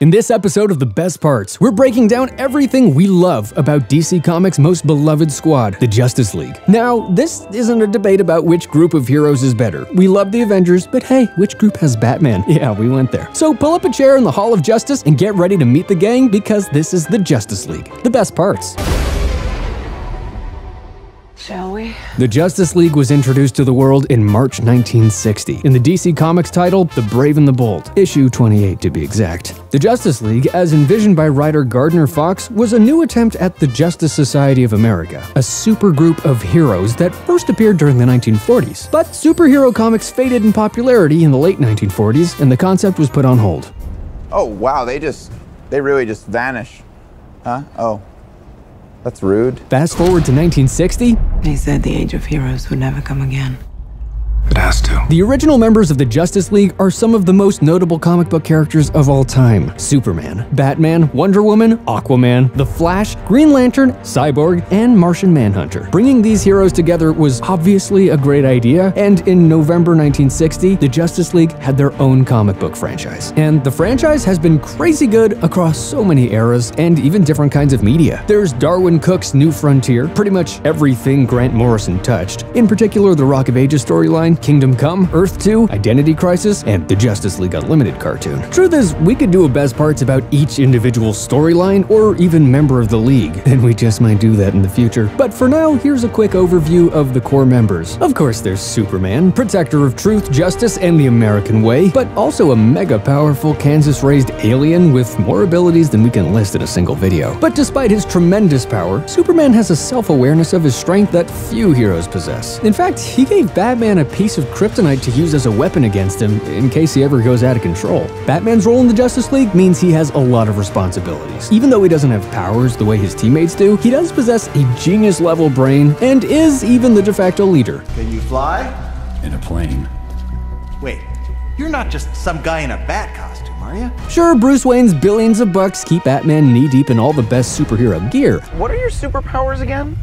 In this episode of The Best Parts, we're breaking down everything we love about DC Comics' most beloved squad, the Justice League. Now, this isn't a debate about which group of heroes is better. We love the Avengers, but hey, which group has Batman? Yeah, we went there. So pull up a chair in the Hall of Justice and get ready to meet the gang, because this is the Justice League, the best parts. Shall we? The Justice League was introduced to the world in March 1960 in the DC Comics title The Brave and the Bold, issue 28 to be exact. The Justice League, as envisioned by writer Gardner Fox, was a new attempt at the Justice Society of America, a supergroup of heroes that first appeared during the 1940s. But superhero comics faded in popularity in the late 1940s, and the concept was put on hold. Oh wow, they really just vanish. Huh? Oh. That's rude. Fast forward to 1960. He said the age of heroes would never come again. It has to. The original members of the Justice League are some of the most notable comic book characters of all time. Superman, Batman, Wonder Woman, Aquaman, The Flash, Green Lantern, Cyborg, and Martian Manhunter. Bringing these heroes together was obviously a great idea, and in November 1960, the Justice League had their own comic book franchise. And the franchise has been crazy good across so many eras and even different kinds of media. There's Darwin Cook's New Frontier, pretty much everything Grant Morrison touched, in particular the Rock of Ages storyline, Kingdom Come, Earth 2, Identity Crisis, and the Justice League Unlimited cartoon. Truth is, we could do a best parts about each individual storyline or even member of the League, and we just might do that in the future. But for now, here's a quick overview of the core members. Of course, there's Superman, protector of truth, justice, and the American way, but also a mega powerful Kansas-raised alien with more abilities than we can list in a single video. But despite his tremendous power, Superman has a self-awareness of his strength that few heroes possess. In fact, he gave Batman a piece of kryptonite to use as a weapon against him in case he ever goes out of control. Batman's role in the Justice League means he has a lot of responsibilities. Even though he doesn't have powers the way his teammates do, he does possess a genius-level brain and is even the de facto leader. Can you fly? In a plane. Wait, you're not just some guy in a bat costume, are you? Sure, Bruce Wayne's billions of bucks keep Batman knee-deep in all the best superhero gear. What are your superpowers again?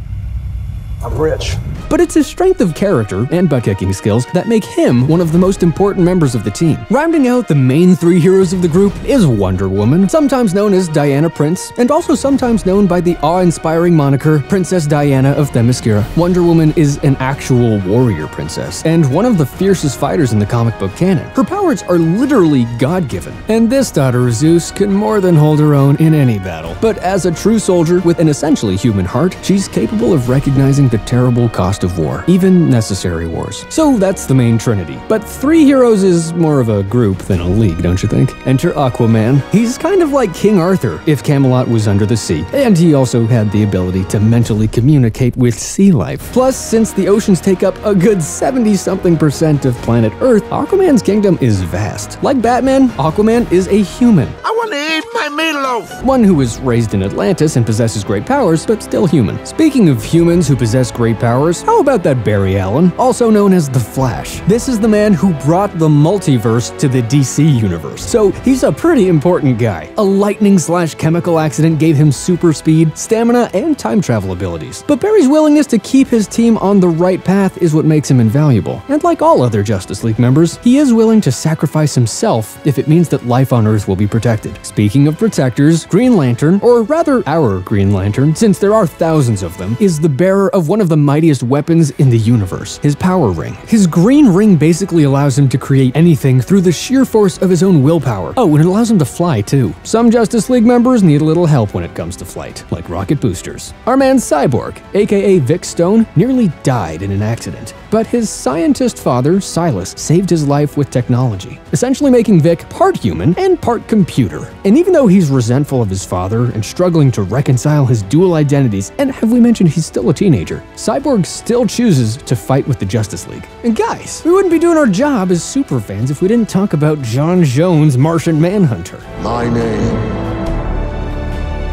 I'm rich. But it's his strength of character and butt-kicking skills that make him one of the most important members of the team. Rounding out the main three heroes of the group is Wonder Woman, sometimes known as Diana Prince, and also sometimes known by the awe-inspiring moniker Princess Diana of Themyscira. Wonder Woman is an actual warrior princess, and one of the fiercest fighters in the comic book canon. Her powers are literally God-given, and this daughter of Zeus can more than hold her own in any battle. But as a true soldier with an essentially human heart, she's capable of recognizing the terrible cost of war, even necessary wars. So that's the main trinity. But three heroes is more of a group than a league, don't you think? Enter Aquaman. He's kind of like King Arthur if Camelot was under the sea, and he also had the ability to mentally communicate with sea life. Plus, since the oceans take up a good 70-something% of planet Earth, Aquaman's kingdom is vast. Like Batman, Aquaman is a human. I want to eat my meatloaf! One who was raised in Atlantis and possesses great powers, but still human. Speaking of humans who possess great powers, how about that Barry Allen, also known as The Flash? This is the man who brought the multiverse to the DC universe, so he's a pretty important guy. A lightning/chemical accident gave him super speed, stamina, and time travel abilities. But Barry's willingness to keep his team on the right path is what makes him invaluable. And like all other Justice League members, he is willing to sacrifice himself if it means that life on Earth will be protected. Speaking of protectors, Green Lantern, or rather our Green Lantern, since there are thousands of them, is the bearer of one of the mightiest weapons in the universe, his power ring. His green ring basically allows him to create anything through the sheer force of his own willpower. Oh, and it allows him to fly too. Some Justice League members need a little help when it comes to flight, like rocket boosters. Our man Cyborg, aka Vic Stone, nearly died in an accident, but his scientist father, Silas, saved his life with technology, essentially making Vic part human and part computer. And even though he's resentful of his father and struggling to reconcile his dual identities, and have we mentioned he's still a teenager, Cyborg still chooses to fight with the Justice League. And guys, we wouldn't be doing our job as superfans if we didn't talk about John Jones' Martian Manhunter. My name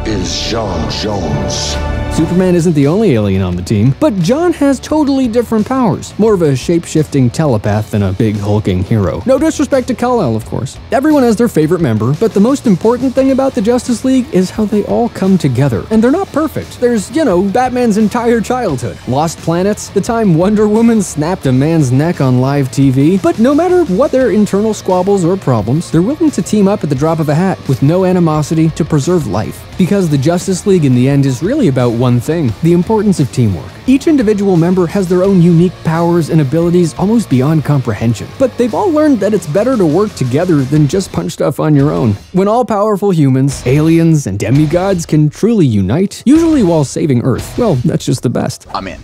is John Jones. Superman isn't the only alien on the team, but John has totally different powers. More of a shape-shifting telepath than a big hulking hero. No disrespect to Kal-El, of course. Everyone has their favorite member, but the most important thing about the Justice League is how they all come together. And they're not perfect. There's, Batman's entire childhood. Lost planets, the time Wonder Woman snapped a man's neck on live TV. But no matter what their internal squabbles or problems, they're willing to team up at the drop of a hat with no animosity to preserve life. Because the Justice League in the end is really about one thing, the importance of teamwork. Each individual member has their own unique powers and abilities almost beyond comprehension. But they've all learned that it's better to work together than just punch stuff on your own. When all-powerful humans, aliens, and demigods can truly unite, usually while saving Earth, well, that's just the best. I'm in.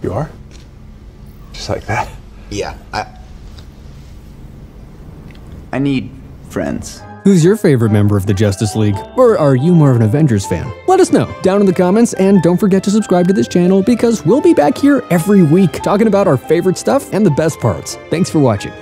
You are? Just like that? Yeah, I need friends. Who's your favorite member of the Justice League? Or are you more of an Avengers fan? Let us know down in the comments, and don't forget to subscribe to this channel because we'll be back here every week talking about our favorite stuff and the best parts. Thanks for watching.